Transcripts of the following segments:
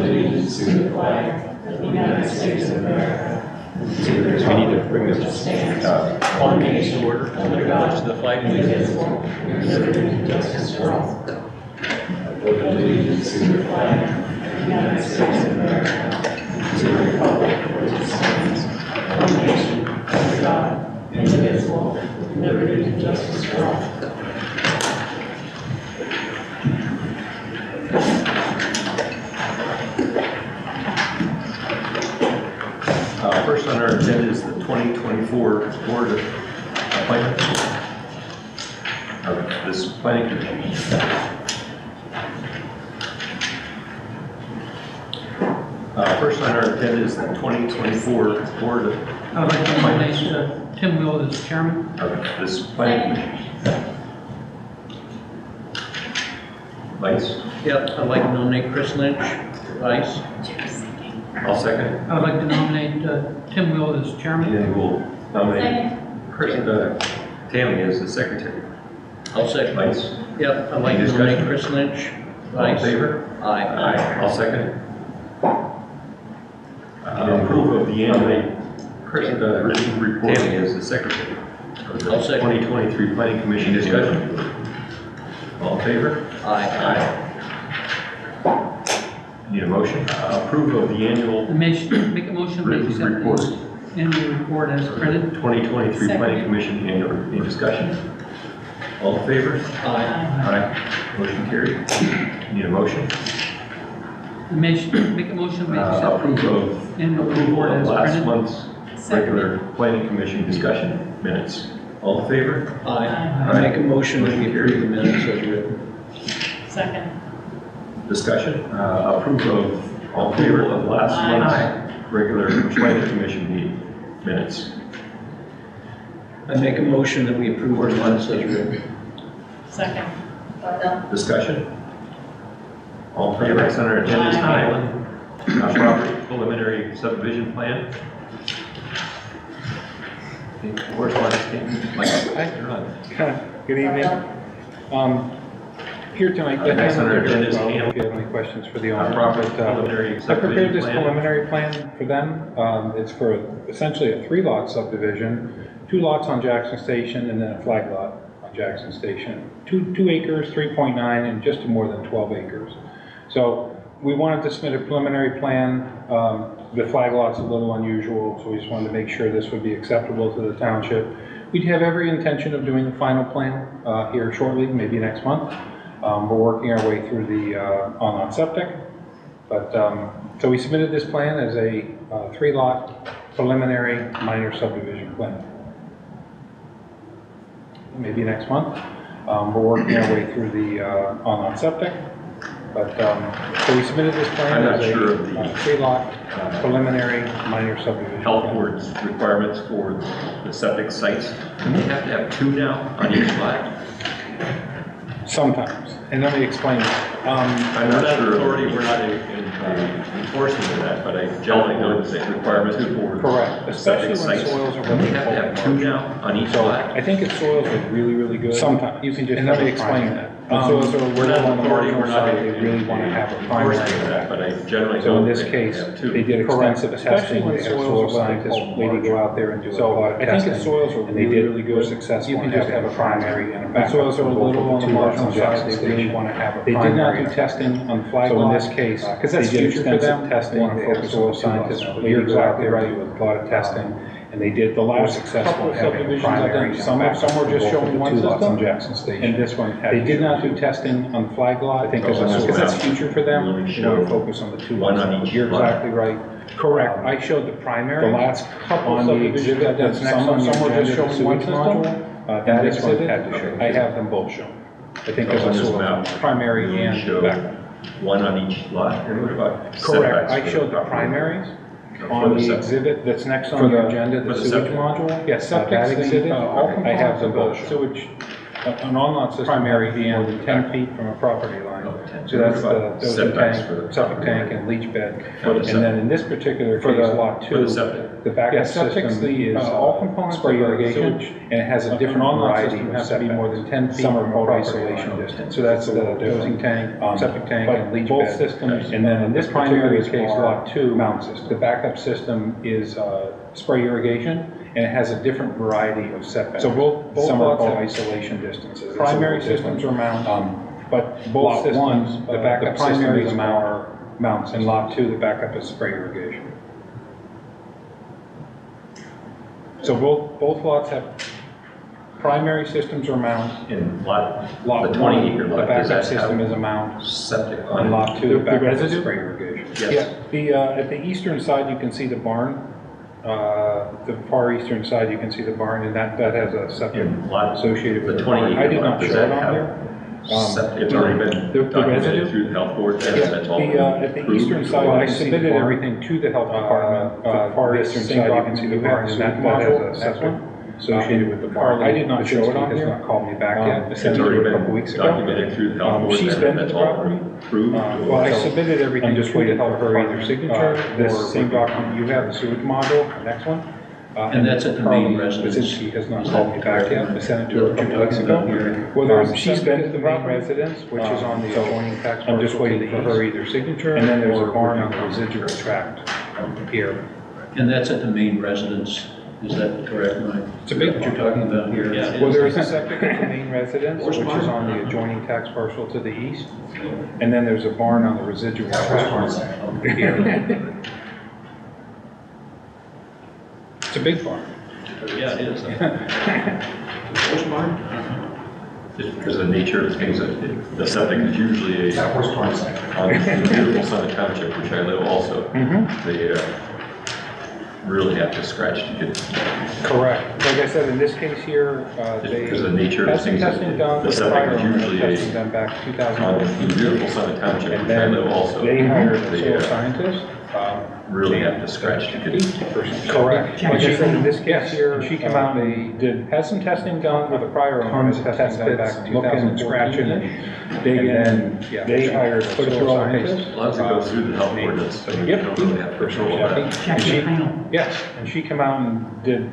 allegiance to the flag of the United States of America. We need to bring this one nation order under God to the flag, please. Liberty and justice for all. I pledge allegiance to the flag of the United States of America, to the republic for which it stands, one nation under God, indivisible, with liberty and justice for all. First on our agenda is the 2024 Board of Appointments of this planning commission. First on our agenda is the 2024 Board of I'd like to nominate Tim Will as chairman. of this planning commission. Vice? Yep, I'd like to nominate Chris Lynch, vice. I'll second it. I'd like to nominate Tim Will as chairman. And then we'll nominate Chris, Tammy as the secretary. I'll second. Vice? Yep, I'd like to Any nominate discussion? Chris Lynch, All in vice. favor? Aye. I'll second it. Approval of the annual written report. Tammy as the secretary of the I'll second. 2023 Planning Commission discussion. All in favor? Aye. Need a motion? Approval of the annual Make a motion to written accept report. the annual report as printed. 2023 Planning Commission annual. Any discussion? All in favor? Aye. Aye. Motion carried. Need a motion? Make a motion to accept Approval the of annual approval report of as last printed. month's regular planning commission discussion minutes. All in favor? Aye. I make a motion that we approve the minutes as written. Second. Discussion? Approval of all in favor of last month's regular planning commission meeting minutes. I make a motion that we approve the minutes as written. Second. Discussion? All in favor? Next on our agenda is Highland property preliminary subdivision plan. Correspondence, Mike, you're on. Good evening. Here tonight, Next on our agenda is if you have any questions for the owner. property but, preliminary I subdivision prepared this plan. preliminary plan for them. It's for essentially a 3-lot subdivision, 2 lots on Jackson Station and then a flag lot on Jackson Station. 2 acres, 3.9, and just more than 12 acres. So we wanted to submit a preliminary plan. The flag lot's a little unusual, so we just wanted to make sure this would be acceptable to the township. We'd have every intention of doing the final plan here shortly, maybe next month. We're working our way through the on septic. But so we submitted this plan as a 3-lot preliminary minor subdivision plan. Maybe next month. We're working our way through the on septic. But so we submitted this plan I'm not as sure a of the 3-lot preliminary minor subdivision. Health plan. board's requirements for the septic sites. Do they have to have 2 now on each lot? Sometimes, and let me explain. I'm not sure. We're not enforcing that, but I generally know that the requirements for Correct, the especially septic when sites. soils are Do they really have to have 2 cold. now on each So lot? I think if soils are really, really good. Sometimes. You can just. And let me explain that. When soils are a We're little not on the authority, marginal we're not side, they really want to have a enforcing primary. that, but I generally So know in this that they case, have 2. they did extensive testing, when they had soils soil are scientists really maybe go out there and do a lot of testing. I think if soils are really, really good, successful, you can just have a primary and a backup. Soils are a little on the marginal side, they really want to have a primary. They did not do testing on flag. So in this case, because that's future for them, testing, they have soil scientists maybe go out there and do a lot of testing. And they did the last successful subdivisions I've done. Some were just showing one system on Jackson Station. And this one had. They did not do testing on the flag lot. I think because that's future for them. They want to focus on the 2 One lots. on each You're lot. exactly right. Correct. I showed the primary. The last couple on the exhibit that's next on some were just showing one system. That exhibit, I have them both shown. I think there's On a this soil map, primary you and show backup. 1 on each lot, and what about Correct. setbacks I for showed the property? primaries. For On the the septic. exhibit that's next For on the- your agenda, for the the sewage septic. module. Yes, septic that exhibit, all I have them both. sewage An on-lot system primary be more than 10 feet from a property line. Oh, 10. So that's the dosing Setbacks tank, for the septic property tank line. and leach bed. For the And septic. then in this particular case, lot For 2, the septic. the backup system is all components spray of irrigation, sewage. and it has a different on-lot variety system of has to be more setbacks. than 10 feet Some are from a called property isolation line. distance, so that's the dosing tank, septic tank, But and leach both bed. systems, And then in this primary particular case, are lot 2, mount system. the backup system is spray irrigation, and it has a different variety of setbacks. So both Some are lots called have isolation distances. It's a primary little systems different. are mount, But both lot systems, 1, the the backup backup system primary is is mount, mounts, and lot 2, the backup is spray irrigation. So both lots have primary systems are mount. In lot, Lot the 20 1, acre the lot, does backup that system have is a mount, septic on and it? lot 2, The the backup is residue? spray irrigation. Yes. Yeah, at the eastern side, you can see the barn. The far eastern side, you can see the barn, and that has a septic In lot, associated with the the 20 barn. acre I did lot, not does show that it on have here. septic? It's already been the documented residue? through the health board, and Yeah, that's all. at the eastern side, I submitted everything to the health department. The far eastern side, you can see the barn, and that has a septic associated with the barn. I did not show it on here. Has not called me back yet. I It's sent it already to her a been couple weeks ago. documented through the health board, She's and been to that's the all property. approved. Well, I submitted everything. I'm just to waiting the for health her either department. signature This or- same document you have, the sewage module, the next one. And that's at the main residence. Since she has not Is called that me back yet, I sent it to her a couple weeks ago. Well, she's been to the main residence, which is on the adjoining tax parcel. I'm just waiting for her either signature. And then there's a barn on the residual tract here. And that's at the main residence, is that correct, Mike? It's a big What you're barn. talking about here? Yeah. it Well, is. there is a septic at the main residence, which is on the adjoining tax parcel to the east. And then there's a barn on the residual tract here. It's a big barn. Yeah, it is. Horse barn? Just because of the nature of things, the septic is usually on the beautiful Summit Township, which I live also. They really have to scratch to get, Correct. Like I said, in this case here, just they because of the nature of had some things. testing done The with the septic prior is owner, usually testing done back on the 2015. beautiful Summit Township, And which I then live also. they hired a They, soil scientist. really have to scratch to get. Correct. Like I said, in this case here, she came out and had some testing done with the prior owner. Tons of testing done back in 2014. Scratching and digging, and they hired a soil scientist. As long as it goes through the health board, that's, you Yep. don't really have control of that. And she- Yes, and she came out and did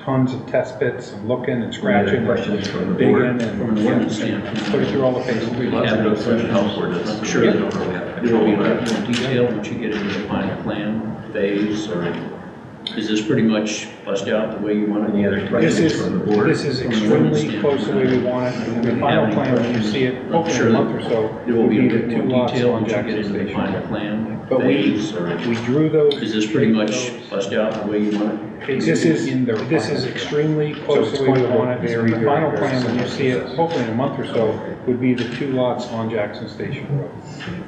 tons of test pits and looking and Any scratching. other questions from the Digging board? and, From an ordinance standpoint. put it through all the paces. As long as it goes through the health board, that's, I'm sure they that don't really have there will be control a of bit that. more detail once you get into the final plan phase, or is this pretty much bust out the way you want it? Any other This questions is, from the board? this is extremely close to the way we want it. In the final plan, when you see it, hopefully in a month or so, There will will be be a the bit two more lots detail on once you get Jackson into the Station. final plan But phase, or we drew those. is this pretty much bust out the way you want it? This is extremely close to the way we want it. In the final plan, when you see it, hopefully in a month or so, would be the two lots on Jackson Station Road.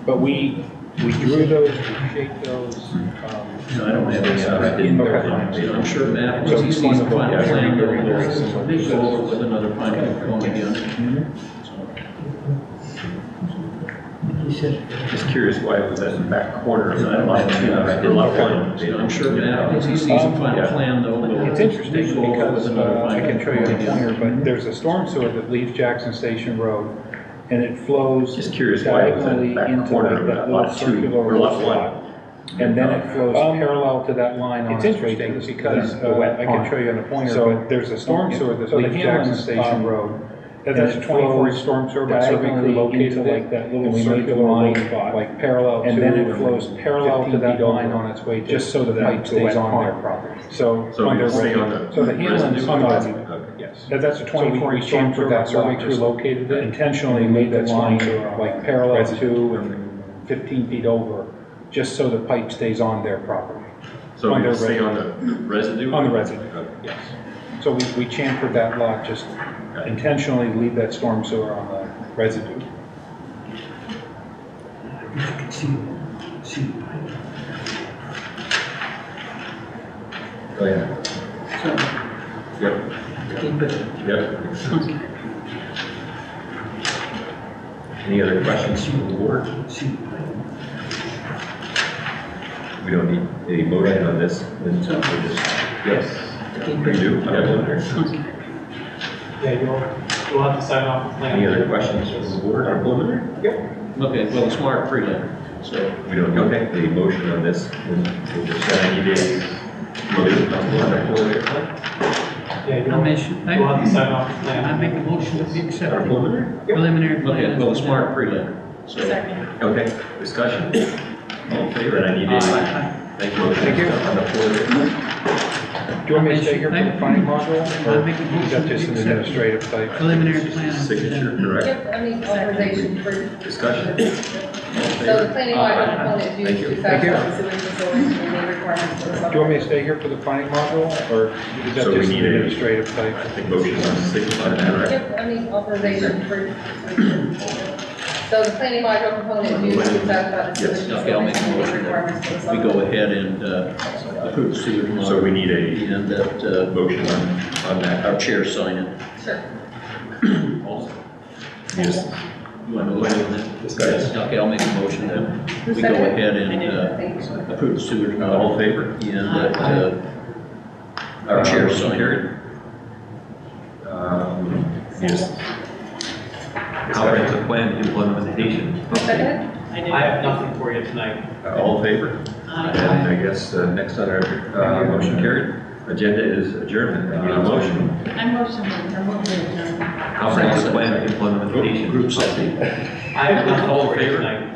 But we drew those, we shaped those. No, I don't have any. In their plans. I'm sure Matt, once he sees the final plan, he'll go over with another final component again. Just curious why it was at the back corner of I don't lot have two. I did lot one. So I'm sure Matt, once he sees the final Yeah. plan, though, he'll It's interesting go over because with another I can final show you a component pointer, again. but there's a storm sewer that leaves Jackson Station Road, and it flows Just curious why it was at the diagonally back into corner like of that little lot two, circular or lot slot. one. And then it flows parallel to that line on It's its way interesting to because, I can show you on a pointer, but there's a storm sewer that leaves Jackson Station Road. That's a 24-inch storm sewer, but survey crew located like that little circular line, like parallel to. And then it flows parallel to that line on its way, just so the pipe stays on their property. So So under, it'll stay on the so the Hamlin's residue? on the residue. Okay. Yes. That's a 24-inch storm sewer, that survey crew located it. Intentionally made that line like parallel to and 15 feet over, just so the pipe stays on their property. So On it'll their stay on the residue? On the residue, Okay. yes. So we chamfered that lot, just intentionally leave that storm sewer on the residue. Oh, yeah. Yep. Yep. Any other questions from the board? We don't need any motion on this, then we'll just, yes. We do, I have one there. Yeah, you'll have to sign off the plan. Any other questions from the board on preliminary? Okay, well, it's marked prelim, so. We don't, okay, the motion on this, we'll just set 90 days. Motion on the preliminary plan? Yeah, You'll have to sign off the plan. I make a motion that we accept Our the preliminary? preliminary plan. Okay, well, it's marked prelim, so. Okay, discussion. All in favor, 90 days. Thank you. Thank you. On the preliminary. Do you want me to stay here for the planning module, I'll or make a motion is that to just an accept administrative type? Preliminary plan. Signature, correct? Yep, I mean, authorization for, Discussion. All in so favor? the planning module component is Thank used you. to Thank you. satisfy the sewage facilities and the requirements for the. Do you want me to stay here for the planning module, or is that So we just an need a- administrative type? I think motion on signature on that, right? Yep, I mean, authorization for, so the planning module component is used to satisfy the Yes. sewage Okay, I'll make facilities a and the motion requirements for the. that we go ahead and approve the sewage model. So we need a And that motion on that. our chair sign it. Sure. Also. Yes. You want to go ahead with that? Discussion. Okay, I'll make a motion that we go ahead and approve the sewage model. All in favor? And that our chair Motion sign it. carried. Yes. Comprehensive plan implementation. Second? I have nothing for you tonight. All in favor? And I guess next on our motion carried. Agenda is adjournment. I need a motion. I motion to Comprehensive plan implementation. Group setting. I have nothing All in for you favor? tonight.